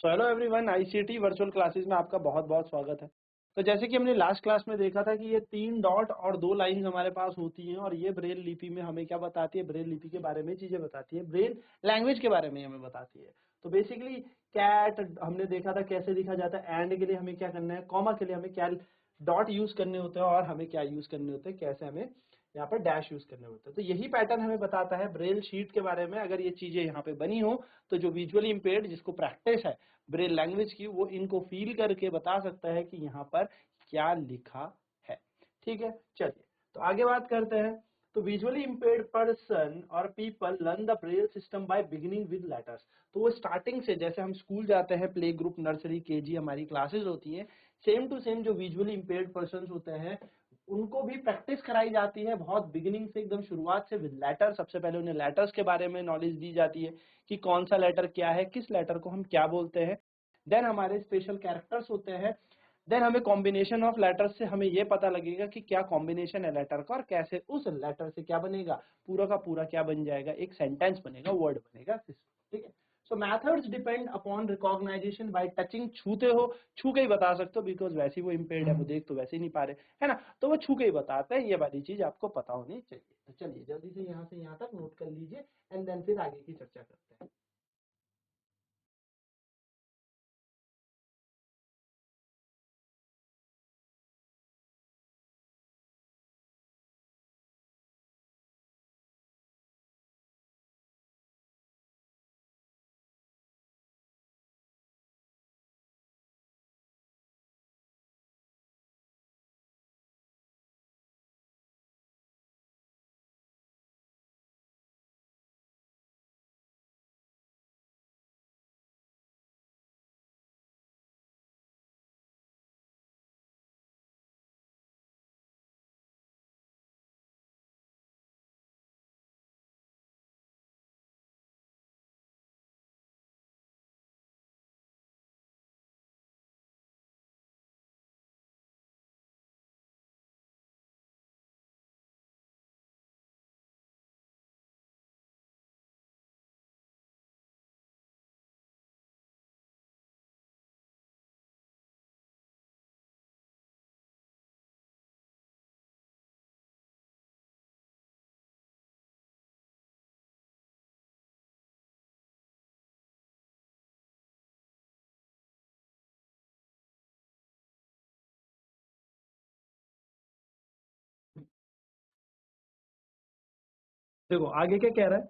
So hello everyone, ICT virtual classes में आपका बहुत बहुत स्वागत है। तो जैसे कि हमने लास्ट क्लास में देखा था कि ये 3 डॉट और 2 लाइंस हमारे पास होती हैं और ये ब्रेल लिपि में हमें क्या बताती है, ब्रेल लिपि के बारे में चीजें बताती है, ब्रेल लैंग्वेज के बारे में हमें बताती है। तो बेसिकली कैट हमने देखा था कैसे लिखा जाता है, एंड के लिए हमें क्या करना है, कॉमा के लिए हमें क्या डॉट यूज करने होते हैं और हमें क्या यूज करने होते हैं, कैसे हमें यहाँ पर डैश यूज करने होते हैं। तो यही पैटर्न हमें बताता है ब्रेल शीट के बारे में। अगर ये चीजें यहाँ पे बनी हो तो जो विजुअली इम्पेयर्ड जिसको प्रैक्टिस है ब्रेल लैंग्वेज की, वो इनको फील करके बता सकता है कि यहाँ पर क्या लिखा है। ठीक है, चलिए तो आगे बात करते हैं। तो विजुअली इम्पेयर्ड पर्सन और people learn the Braille system by beginning with letters. तो वो स्टार्टिंग से, जैसे हम स्कूल जाते हैं, प्ले ग्रुप, नर्सरी, केजी हमारी क्लासेस होती हैं, सेम टू सेम जो विजुअली इम्पेयर्ड पर्सन होते हैं उनको भी प्रैक्टिस कराई जाती है बहुत बिगिनिंग से, एकदम शुरुआत से विद लेटर। सबसे पहले उन्हें लेटर्स के बारे में नॉलेज दी जाती है कि कौन सा लेटर क्या है, किस लेटर को हम क्या बोलते हैं। देन हमारे स्पेशल कैरेक्टर्स होते हैं। देन हमें कॉम्बिनेशन ऑफ लेटर्स से हमें ये पता लगेगा कि क्या कॉम्बिनेशन है लेटर का और कैसे उस लेटर से क्या बनेगा, पूरा का पूरा क्या बन जाएगा, एक सेंटेंस बनेगा, वर्ड बनेगा। ठीक है। So methods depend upon recognization by touching. छूते हो, छू के ही बता सकते हो, बिकॉज वैसे ही वो इम्पेयर्ड है, वो देख तो वैसे ही नहीं पा रहे, है ना, तो वो छू के ही बताता है। ये वाली चीज आपको पता होनी चाहिए। तो चलिए जल्दी से यहाँ तक नोट कर लीजिए एंड देन फिर आगे की चर्चा करते हैं। देखो आगे क्या कह रहा है।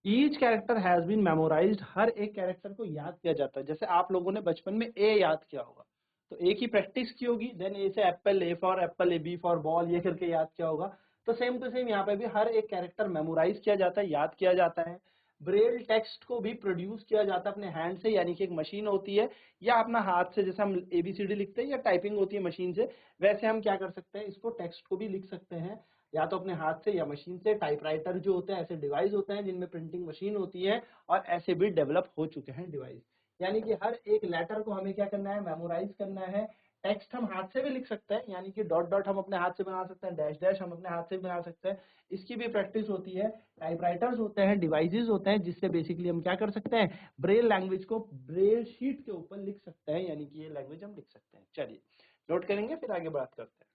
Each character has been memorised. हर एक कैरेक्टर को याद किया जाता है। जैसे आप लोगों ने बचपन में ए याद किया होगा, तो ए की प्रैक्टिस की होगी। देन ए से apple, A for apple, A B for ball, ये करके याद किया होगा। तो सेम टू सेम यहाँ पे भी हर एक कैरेक्टर मेमोराइज किया जाता है, याद किया जाता है। ब्रेल टेक्स्ट को भी प्रोड्यूस किया जाता है अपने हैंड से, यानी कि एक मशीन होती है या अपना हाथ से, जैसे हम एबीसीडी लिखते हैं या टाइपिंग होती है मशीन से, वैसे हम क्या कर सकते हैं, इसको टेक्स्ट को भी लिख सकते हैं या तो अपने हाथ से या मशीन से। टाइपराइटर जो होते हैं ऐसे डिवाइस होते हैं जिनमें प्रिंटिंग मशीन होती है, और ऐसे भी डेवलप हो चुके हैं डिवाइस। यानी कि हर एक लेटर को हमें क्या करना है, मेमोराइज करना है। टेक्स्ट हम हाथ से भी लिख सकते हैं, यानी कि डॉट डॉट हम अपने हाथ से बना सकते हैं, डैश डैश हम अपने हाथ से भी बना सकते हैं। इसकी भी प्रैक्टिस होती है। टाइपराइटर्स होते हैं, डिवाइसेस होते हैं, जिससे बेसिकली हम क्या कर सकते हैं, ब्रेल लैंग्वेज को ब्रेल शीट के ऊपर लिख सकते हैं, यानी कि ये लैंग्वेज हम लिख सकते हैं। चलिए नोट करेंगे, फिर आगे बात करते हैं।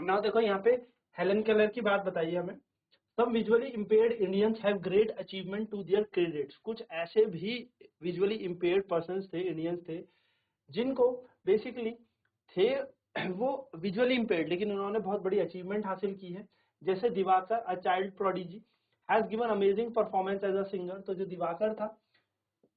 नाउ देखो यहाँ पे हेलन केलर की बात बताइए हमें। Some visually impaired Indians have great achievement to their credits. कुछ ऐसे भी विजुअली इम्पेयर्ड पर्सन्स थे, इंडियंस थे, जिनको बेसिकली थे वो विजुअली इम्पेयर्ड, लेकिन उन्होंने बहुत बड़ी अचीवमेंट हासिल की है। जैसे Diwakar, a child prodigy, has given amazing performance as a singer. तो जो दिवाकर था,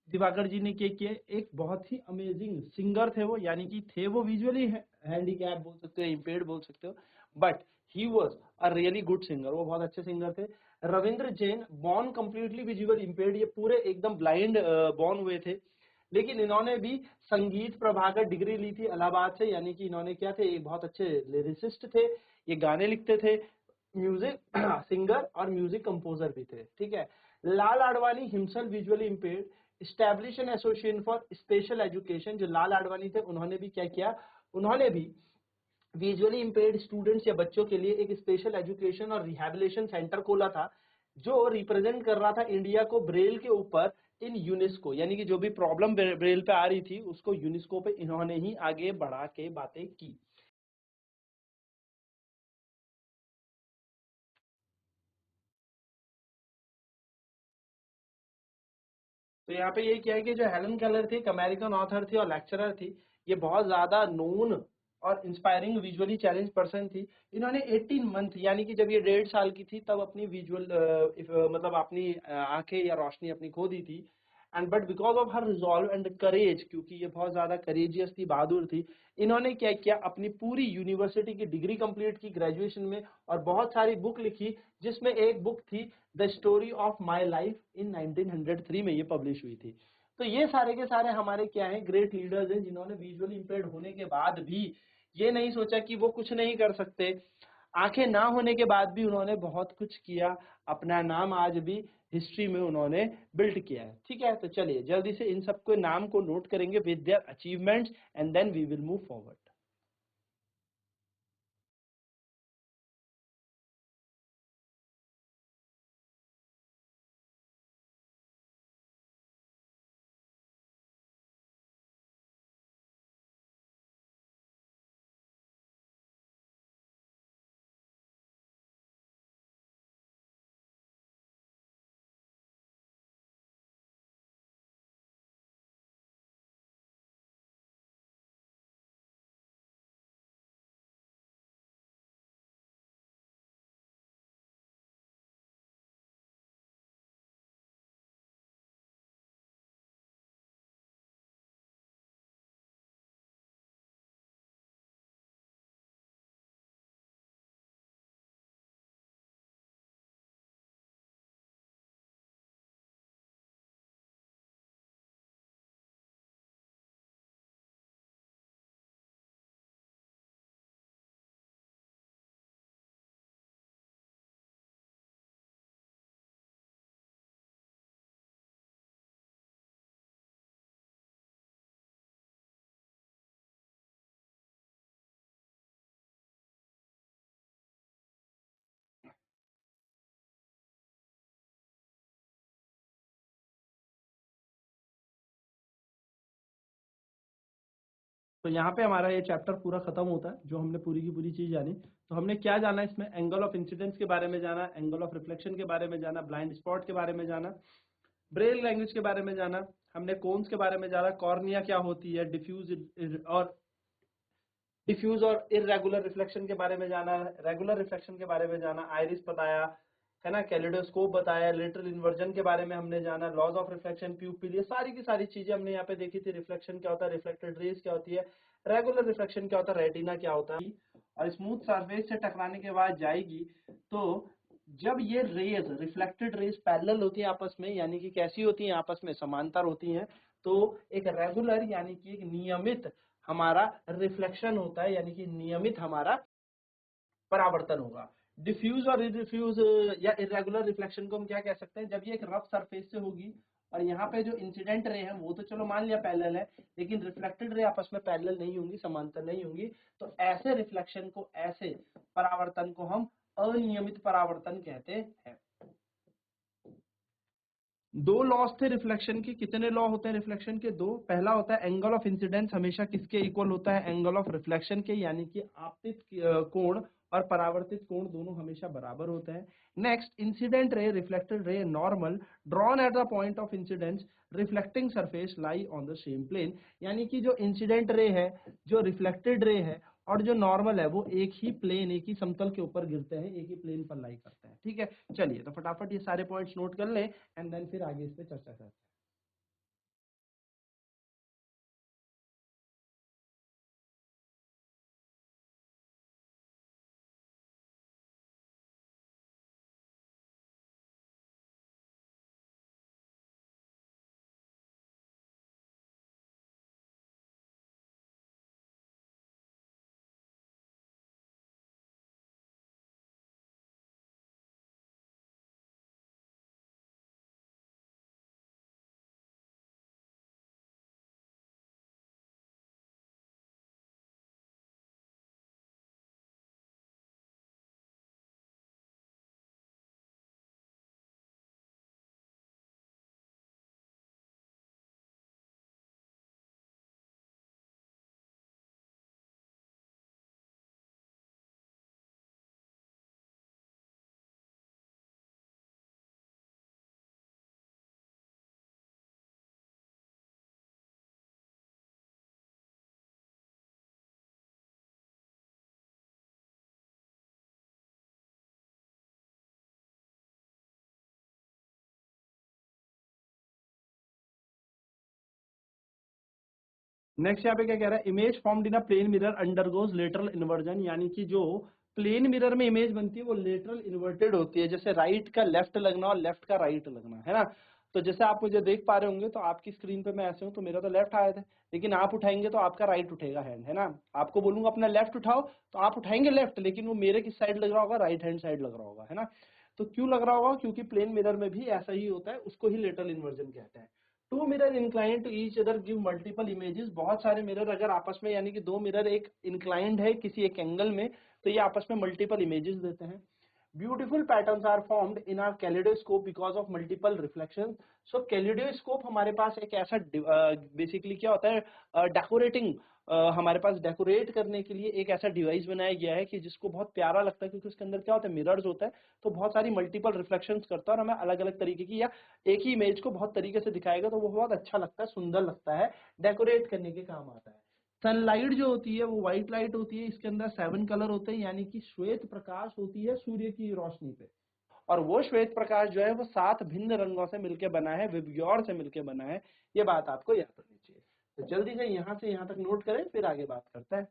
दिवाकर जी ने क्या किया, एक बहुत ही अमेजिंग सिंगर थे वो, यानी कि थे वो विजुअली हैंडीकैप बोल सकते हो, इम्पेयर्ड बोल सकते हो, but he was a really good singer, वो बहुत अच्छे सिंगर थे। Ravindra Jain, born completely visual impaired, ये पूरे एकदम ब्लाइंड बॉर्न हुए थे, लेकिन इन्होंने भी संगीत प्रभाकर डिग्री ली थी इलाहाबाद से, यानी कि इन्होंने क्या थे, एक बहुत अच्छे लिरिसिस्ट थे, ये गाने लिखते थे, म्यूजिक सिंगर और म्यूजिक कंपोजर भी थे, ठीक है। Lal Advani himself visually impaired, establish an association for special education. जो लाल आडवाणी थे उन्होंने भी क्या किया, उन्होंने भी विजुअली इम्पेयर्ड स्टूडेंट्स या बच्चों के लिए एक स्पेशल एजुकेशन और रिहैबिलिटेशन सेंटर खोला था, जो रिप्रेजेंट कर रहा था इंडिया को ब्रेल के ऊपर इन यूनेस्को, यानी कि जो भी प्रॉब्लम ब्रेल पे आ रही थी उसको यूनेस्को पे इन्होंने ही आगे बढ़ा के बातें की। तो यहाँ पे ये क्या है कि जो हेलन केलर थी, एक अमेरिकन ऑथर थी और लेक्चरर थी, ये बहुत ज्यादा नोन और इंस्पायरिंग विजुअली चैलेंज पर्सन थी। इन्होंने 18 मंथ, यानी कि जब ये 1.5 साल की थी तब अपनी विजुअल मतलब अपनी आंखें या रोशनी अपनी खो दी थी। And but because of her resolve and courage, क्योंकि ये बहुत ज्यादा करेजियस थी, बहादुर थी, इन्होंने क्या किया, अपनी पूरी यूनिवर्सिटी की डिग्री कंप्लीट की ग्रेजुएशन में, और बहुत सारी बुक लिखी, जिसमें एक बुक थी the story of my life, in 1903 में ये पब्लिश हुई थी। तो ये सारे के सारे हमारे क्या हैं, ग्रेट लीडर्स हैं, जिन्होंने विजुअली इम्पेयर्ड होने के बाद भी ये नहीं सोचा कि वो कुछ नहीं कर सकते। आंखें ना होने के बाद भी उन्होंने बहुत कुछ किया, अपना नाम आज भी हिस्ट्री में उन्होंने बिल्ड किया है, ठीक है। तो चलिए जल्दी से इन सबको नाम को नोट करेंगे with their achievements, and then we will move forward. तो यहाँ पे हमारा ये चैप्टर पूरा खत्म होता है, जो हमने पूरी की पूरी चीज जानी। तो हमने क्या जाना, इसमें एंगल ऑफ इंसिडेंस के बारे में जाना, एंगल ऑफ रिफ्लेक्शन के बारे में जाना, ब्लाइंड स्पॉट के बारे में जाना, ब्रेल लैंग्वेज के बारे में जाना, हमने कोन्स के बारे में जाना, कॉर्निया क्या होती है, डिफ्यूज और इरेगुलर रिफ्लेक्शन के बारे में जाना, रेगुलर रिफ्लेक्शन के बारे में जाना, आइरिस बताया है ना, कैलिडोस्कोप बताया, लेटरल इन्वर्जन के बारे में हमने जाना, लॉज ऑफ रिफ्लेक्शन, प्यूपिल, ये सारी की सारी चीजें हमने यहाँ पे देखी थी। रिफ्लेक्शन क्या होता है, रिफ्लेक्टेड रेज क्या होती है, रेगुलर रिफ्लेक्शन क्या होता है, रेटिना क्या होता है, और स्मूथ सरफेस से टकराने के बाद जाएगी। तो जब ये रेज, रिफ्लेक्टेड रेज पैरेलल होती है आपस में, यानी कि कैसी होती है, आपस में समांतर होती हैं, तो एक रेगुलर यानी कि एक नियमित हमारा रिफ्लेक्शन होता है, यानी कि नियमित हमारा परावर्तन होगा। डिफ्यूज और इडिफ्यूज या इरेगुलर रिफ्लेक्शन को हम क्या कह सकते हैं, जब ये एक रफ सरफेस से होगी, और यहाँ पे जो इंसिडेंट रे है वो तो चलो मान लिया पैरेलल है, लेकिन रिफ्लेक्टेड रे आपस में पैरेलल नहीं होंगी, समांतर नहीं होंगी, तो ऐसे रिफ्लेक्शन को, ऐसे परावर्तन को हम अनियमित परावर्तन कहते हैं। दो लॉस थे रिफ्लेक्शन के। कितने लॉ होते हैं रिफ्लेक्शन के? दो। पहला होता है एंगल ऑफ इंसिडेंस हमेशा किसके इक्वल होता है, एंगल ऑफ रिफ्लेक्शन के, यानी कि आपतित कोण और परावर्तित कोण दोनों हमेशा बराबर होते हैं। Next, incident ray, reflected ray, normal drawn at the point of incidence, reflecting surface lie on the same plane. यानी कि जो इंसिडेंट रे है, जो रिफ्लेक्टेड रे है और जो नॉर्मल है वो एक ही प्लेन, एक ही समतल के ऊपर गिरते हैं, एक ही प्लेन पर लाई करते हैं। ठीक है, चलिए तो फटाफट ये सारे पॉइंट्स नोट कर लें एंड देन फिर आगे इस पे चर्चा करते हैं। नेक्स्ट यहाँ पे क्या कह रहा है, image formed in a plane mirror undergoes lateral inversion. यानी कि जो प्लेन मिरर में इमेज बनती है वो लेटरल इन्वर्टेड होती है, जैसे राइट का लेफ्ट लगना और लेफ्ट का राइट लगना, है ना। तो जैसे आप मुझे देख पा रहे होंगे तो आपकी स्क्रीन पे मैं ऐसे हूँ तो मेरा तो लेफ्ट आया था, लेकिन आप उठाएंगे तो आपका राइट उठेगा हैंड, है ना। आपको बोलूंगा अपना लेफ्ट उठाओ तो आप उठाएंगे लेफ्ट, लेकिन वो मेरे किस साइड लग रहा होगा, राइट हैंड साइड लग रहा होगा, है ना। तो क्यों लग रहा होगा, क्योंकि प्लेन मिरर में भी ऐसा ही होता है, उसको ही लेटरल इन्वर्जन कहते हैं। Two mirror inclined to each other give multiple images. बहुत सारे मिरर अगर आपस में, यानी कि दो मिरर एक इंक्लाइंड है किसी एक एंगल में, तो ये आपस में मल्टीपल इमेजेस देते हैं। Beautiful patterns are formed in our kaleidoscope because of multiple reflection. So kaleidoscope हमारे पास एक ऐसा बेसिकली क्या होता है, डेकोरेटिंग, हमारे पास डेकोरेट करने के लिए एक ऐसा डिवाइस बनाया गया है कि जिसको बहुत प्यारा लगता है, क्योंकि उसके अंदर क्या होता है, मिरर्स होता है, तो बहुत सारी मल्टीपल रिफ्लेक्शंस करता है और हमें अलग अलग तरीके की या एक ही इमेज को बहुत तरीके से दिखाएगा, तो वो बहुत अच्छा लगता है, सुंदर लगता है, डेकोरेट करने के काम आता है। सनलाइट जो होती है वो व्हाइट लाइट होती है, इसके अंदर 7 कलर होते हैं, यानी कि श्वेत प्रकाश होती है सूर्य की रोशनी पे। और वो श्वेत प्रकाश जो है वो 7 भिन्न रंगों से मिलकर बना है, विबग्योर से मिलकर बना है। ये बात आपको याद रखनी चाहिए। तो जल्दी से यहाँ से यहाँ तक नोट करें, फिर आगे बात करते हैं।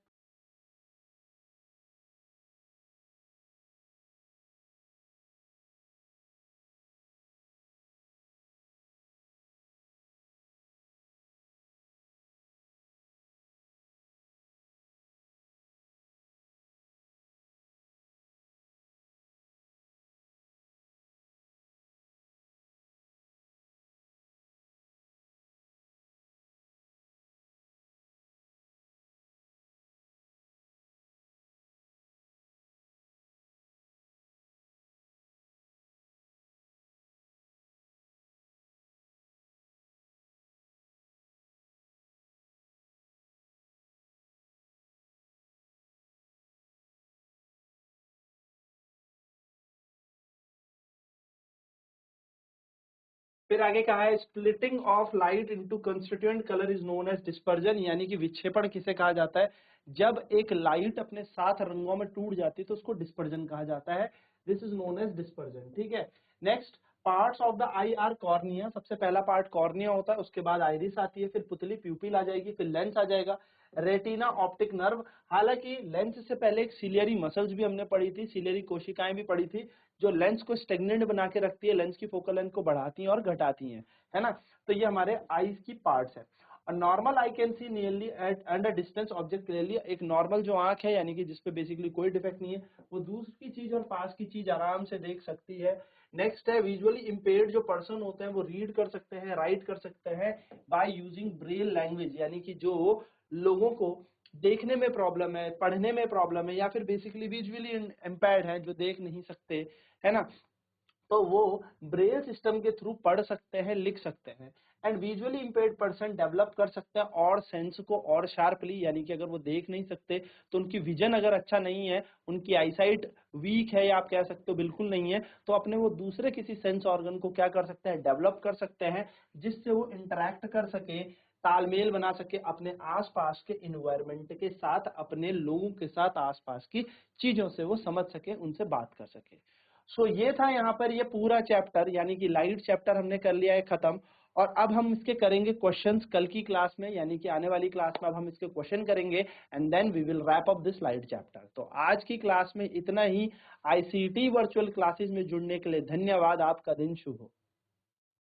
फिर आगे कहा है, splitting of light into constituent colour is known as dispersion. यानी कि विक्षेपण किसे कहा जाता है, जब एक लाइट अपने 7 रंगों में टूट जाती है तो उसको डिस्पर्जन कहा जाता है। This is known as dispersion. ठीक है, next, parts of the eye are cornea. सबसे पहला पार्ट कॉर्निया होता है, उसके बाद आइरिस आती है, फिर पुतली प्यूपिल आ जाएगी, फिर लेंस आ जाएगा, रेटिना, ऑप्टिक नर्व। हालांकि लेंस से पहले एक सिलियरी मसल्स भी हमने पढ़ी थी, सिलियरी कोशिकाएं भी पढ़ी थी, जो लेंस को स्टेगनेंट बना के रखती है, लेंस की फोकल लेंथ को बढ़ाती हैं और घटाती हैं, है ना। तो ये हमारे आईज की पार्ट्स है। Normal eye can see nearly at and a distance object clearly. एक नॉर्मल जो आंख है, यानी कि जिसपे बेसिकली कोई डिफेक्ट नहीं है, वो दूर की चीज और पास की चीज आराम से देख सकती है। नेक्स्ट है, विजुअली इम्पेयर्ड जो पर्सन होते हैं वो रीड कर सकते हैं, राइट कर सकते हैं बाय यूजिंग ब्रेल लैंग्वेज। यानी कि जो लोगों को देखने में प्रॉब्लम है, पढ़ने में प्रॉब्लम है, या फिर बेसिकली विजुअली इम्पेयर्ड है, जो देख नहीं सकते, है ना, तो वो ब्रेल सिस्टम के थ्रू पढ़ सकते हैं, लिख सकते हैं। And visually impaired person develop कर सकते हैं और सेंस को और शार्पली, यानी कि अगर वो देख नहीं सकते तो उनकी विजन अगर अच्छा नहीं है, उनकी आईसाइट वीक है या आप कह सकते हो बिल्कुल नहीं है, तो अपने वो दूसरे किसी सेंस ऑर्गन को क्या कर सकते हैं, डेवलप कर सकते हैं, जिससे वो इंटरेक्ट कर सके, तालमेल बना सके अपने आसपास के इन्वायरमेंट के साथ, अपने लोगों के साथ, आसपास की चीजों से वो समझ सके, उनसे बात कर सके। सो ये था यहाँ पर ये पूरा चैप्टर, यानी कि लाइट चैप्टर हमने कर लिया है खत्म। और अब हम इसके करेंगे क्वेश्चंस कल की क्लास में, यानी कि आने वाली क्लास में अब हम इसके क्वेश्चन करेंगे and then we will wrap up this light chapter. तो आज की क्लास में इतना ही। आईसीटी वर्चुअल क्लासेस में जुड़ने के लिए धन्यवाद। आपका दिन शुभ हो।